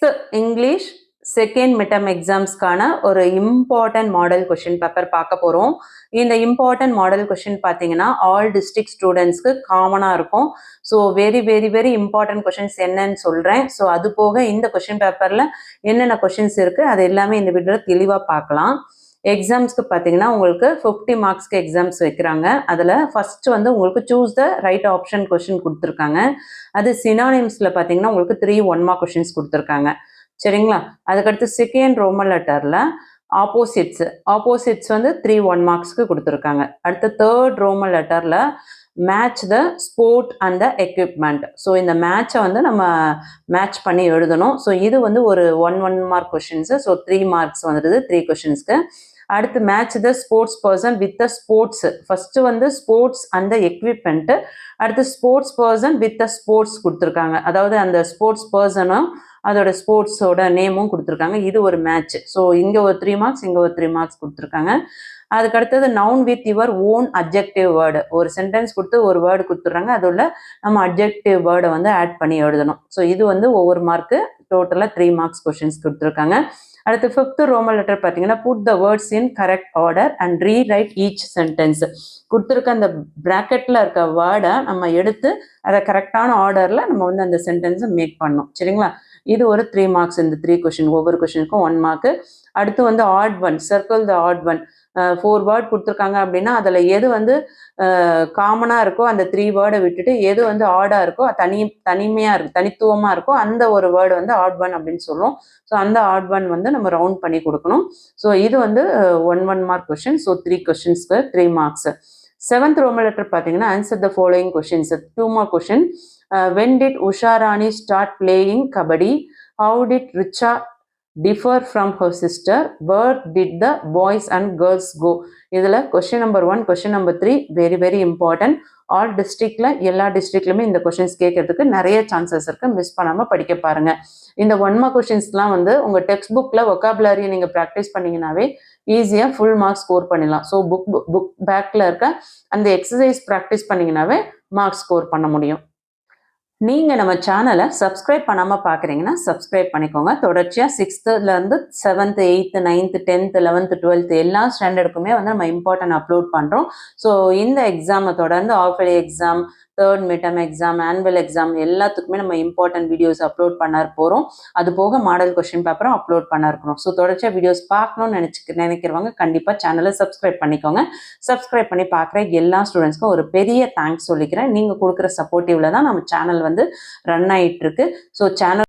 6th English second midterm எக்ஸாம்ஸ்க்கான ஒரு important model question paper பார்க்க போகிறோம். இந்த இம்பார்ட்டன்ட் மாடல் கொஷின் பார்த்தீங்கன்னா ஆல் டிஸ்ட்ரிக்ட் ஸ்டூடெண்ட்ஸ்க்கு காமனாக இருக்கும். So very very very important questions என்னன்னு சொல்கிறேன். ஸோ அது போக இந்த கொஷின் பேப்பரில் என்னென்ன கொஷின்ஸ் இருக்குது அது எல்லாமே இந்த வீடியோவில் தெளிவாக பார்க்கலாம். எக்ஸாம்ஸ்க்கு பார்த்தீங்கன்னா உங்களுக்கு 50 மார்க்ஸ்க்கு எக்ஸாம்ஸ் வைக்கிறாங்க. அதில் ஃபஸ்ட்டு வந்து உங்களுக்கு choose the right option question கொடுத்துருக்காங்க. அது சினானிம்ஸில் பார்த்தீங்கன்னா உங்களுக்கு 3 1 மார்க் கொஷின்ஸ் கொடுத்துருக்காங்க. சரிங்களா? அதுக்கடுத்து செகண்ட் ரோமன் லெட்டரில் ஆப்போசிட்ஸ் வந்து 3 1 மார்க்ஸ்க்கு கொடுத்துருக்காங்க. அடுத்து தேர்ட் ரோமன் லெட்டரில் match the sport and the equipment. So இந்த மேட்சை வந்து நம்ம மேட்ச் பண்ணி எழுதணும். ஸோ இது வந்து ஒரு 1 மார்க் கொஷின்ஸு. ஸோ 3 மார்க்ஸ் வந்துடுது 3 கொஷின்ஸ்க்கு. அடுத்து match the sports person with the sports. First வந்து ஸ்போர்ட்ஸ் அந்த எக்யூப்மெண்ட்டு, அடுத்து sports person with the sports கொடுத்துருக்காங்க. அதாவது அந்த ஸ்போர்ட்ஸ் பர்சனும் அதோட ஸ்போர்ட்ஸோட நேமும் கொடுத்துருக்காங்க. இது ஒரு மேட்ச். ஸோ இங்கே ஒரு 3 மார்க்ஸ், இங்கே ஒரு 3 மார்க்ஸ் கொடுத்துருக்காங்க. அதுக்கடுத்தது noun with your own objective word. ஒரு சென்டென்ஸ் கொடுத்து ஒரு வேர்டு கொடுத்துட்றாங்க, அதில் நம்ம அப்ஜெக்டிவ் வேர்டை வந்து ஆட் பண்ணி எழுதணும். ஸோ இது வந்து ஒவ்வொரு மார்க்கு டோட்டலாக 3 மார்க்ஸ் கொஷின்ஸ் கொடுத்துருக்காங்க. அடுத்து 5th ரோமன் லெட்டர் பார்த்தீங்கன்னா put the words in correct order and rewrite each sentence. கொடுத்துருக்க அந்த ப்ராக்கெட்டில் இருக்க வேர்டை நம்ம எடுத்து அதை கரெக்டான ஆர்டரில் நம்ம வந்து அந்த சென்டென்ஸை மேக் பண்ணணும். சரிங்களா? இது ஒரு 3 மார்க்ஸ். இந்த 3 கொஷின் ஒவ்வொரு கொஷினுக்கும் 1 மார்க்கு. அடுத்து வந்து odd one, circle the odd one. 4 word கொடுத்துருக்காங்க அப்படின்னா அதில் எது வந்து காமனாக இருக்கோ அந்த 3 வேர்டை விட்டுட்டு எது வந்து ஆடாக இருக்கோ தனிமையாக இருக்கும், தனித்துவமாக இருக்கோ அந்த ஒரு வேர்டு வந்து ஆட் ஒன் அப்படின்னு சொல்லுவோம். ஸோ அந்த ஆட் ஒன் வந்து நம்ம ரவுண்ட் பண்ணி கொடுக்கணும். ஸோ இது வந்து 1 மார்க் கொஷின். ஸோ 3 கொஷின்ஸ்க்கு 3 மார்க்ஸ். 7th ரோமன் லெட்டர் பார்த்தீங்கன்னா answer the following questions. 2 mark question. When did Usha Rani start playing kabaddi? How did Richa differ from her sister? Where did the boys and girls go? இதில் question number 1, question number 3 very very important. All டிஸ்ட்ரிக்டில் எல்லா டிஸ்ட்ரிக்ட்லையுமே இந்த questions கேட்கறதுக்கு நிறைய chances இருக்குது. Miss பண்ணாமல் படிக்க பாருங்கள். இந்த 1 மார்க் கொஷின்ஸ்லாம் வந்து உங்கள் டெக்ஸ்ட் புக்கில் ஒக்காபுலரியை நீங்கள் ப்ராக்டிஸ் பண்ணிங்கனாவே ஈஸியாக ஃபுல் மார்க்ஸ் ஸ்கோர் பண்ணிடலாம். ஸோ புக் பேக்கில் இருக்க அந்த எக்ஸசைஸ் ப்ராக்டிஸ் பண்ணிங்கனாவே மார்க்ஸ் ஸ்கோர் பண்ண முடியும். நீங்கள் நம்ம சேனலை சப்ஸ்கிரைப் பண்ணாமல் பார்க்குறீங்கன்னா சப்ஸ்கிரைப் பண்ணிக்கோங்க. தொடர்ச்சியாக 6th 7th 8th 9th 10th 11th 12th எல்லா ஸ்டாண்டர்டுக்குமே வந்து நம்ம இம்பார்ட்டன்ட் அப்லோட் பண்ணுறோம். ஸோ இந்த எக்ஸாமை தொடர்ந்து half yearly exam, third midterm exam, annual exam எல்லாத்துக்குமே நம்ம இம்பார்ட்டன்ட் வீடியோஸ் அப்லோட் பண்ண போகிறோம். அது போக மாடல் கொஸ்டின் பேப்பரும் அப்லோட் பண்ண இருக்கணும். ஸோ தொடர்ச்சியாக வீடியோஸ் பார்க்கணும்னு நினைக்கிறவங்க கண்டிப்பாக சேனலை சப்ஸ்கிரைப் பண்ணிக்கோங்க. சப்ஸ்கிரைப் பண்ணி பார்க்குற எல்லா ஸ்டூடெண்ட்ஸ்க்கும் ஒரு பெரிய தேங்க்ஸ் சொல்லிக்கிறேன். நீங்கள் கொடுக்குற சப்போர்ட்டிவ்ல தான் நம்ம சேனல் வந்து ரன் ஆகிட்டு இருக்கு. So channel